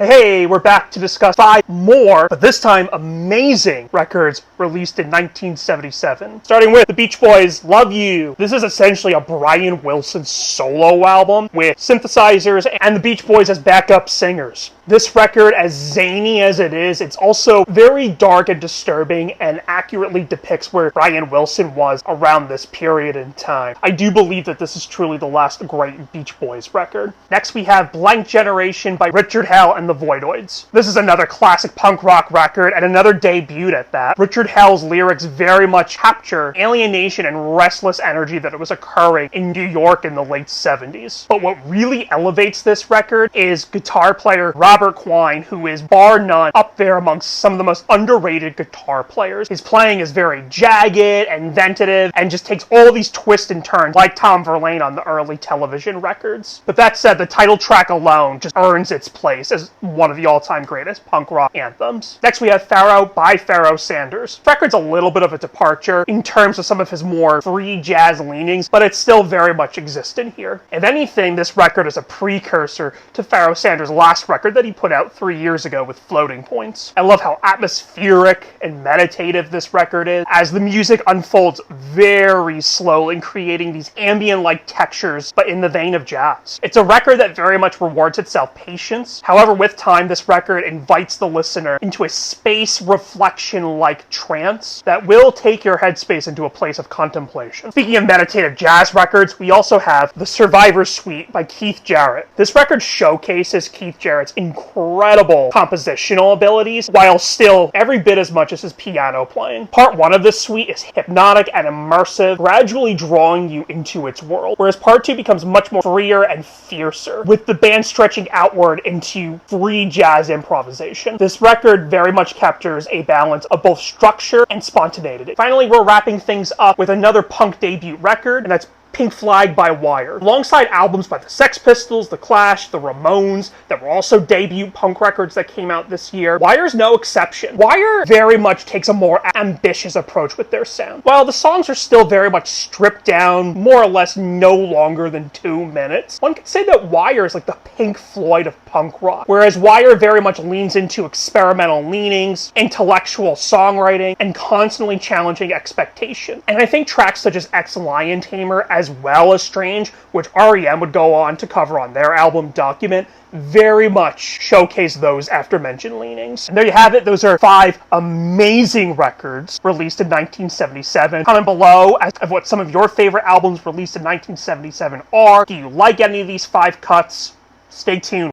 Hey, we're back to discuss 5 more, but this time amazing records released in 1977. Starting with the Beach Boys' Love You. This is essentially a Brian Wilson solo album with synthesizers and the Beach Boys as backup singers. This record, as zany as it is, it's also very dark and disturbing and accurately depicts where Brian Wilson was around this period in time. I do believe that this is truly the last great Beach Boys record. Next we have Blank Generation by Richard Hell and the Voidoids. This is another classic punk rock record and another debut at that. Richard Hell's lyrics very much capture alienation and restless energy that was occurring in New York in the late 70s. But what really elevates this record is guitar player Robert Quine, who is bar none up there amongst some of the most underrated guitar players. His playing is very jagged and inventive and just takes all these twists and turns like Tom Verlaine on the early television records. But that said, the title track alone just earns its place as one of the all-time greatest punk rock anthems. Next we have Pharoah by Pharoah Sanders. The record's a little bit of a departure in terms of some of his more free jazz leanings, but it's still very much existent here. If anything, this record is a precursor to Pharoah Sanders' last record that he put out 3 years ago with Floating Points. I love how atmospheric and meditative this record is, as the music unfolds very slowly, creating these ambient-like textures, but in the vein of jazz. It's a record that very much rewards itself patience. However, with time, this record invites the listener into a space reflection-like trance that will take your headspace into a place of contemplation. Speaking of meditative jazz records, we also have The Survivor Suite by Keith Jarrett. This record showcases Keith Jarrett's incredible compositional abilities, while still every bit as much as his piano playing. Part 1 of this suite is hypnotic and immersive, gradually drawing you into its world, whereas Part 2 becomes much more freer and fiercer, with the band stretching outward into free jazz improvisation. This record very much captures a balance of both structure and spontaneity. Finally, we're wrapping things up with another punk debut record, and that's Pink Flag by Wire. Alongside albums by the Sex Pistols, The Clash, the Ramones, that were also debut punk records that came out this year, Wire's no exception. Wire very much takes a more ambitious approach with their sound. While the songs are still very much stripped down, more or less no longer than 2 minutes, one could say that Wire is like the Pink Floyd of punk rock, whereas Wire very much leans into experimental leanings, intellectual songwriting, and constantly challenging expectation. And I think tracks such as Ex-Lion Tamer, as well as Strange, which R.E.M. would go on to cover on their album Document, very much showcase those aforementioned leanings. And there you have it. Those are 5 amazing records released in 1977. Comment below as of what some of your favorite albums released in 1977 are. Do you like any of these 5 cuts? Stay tuned.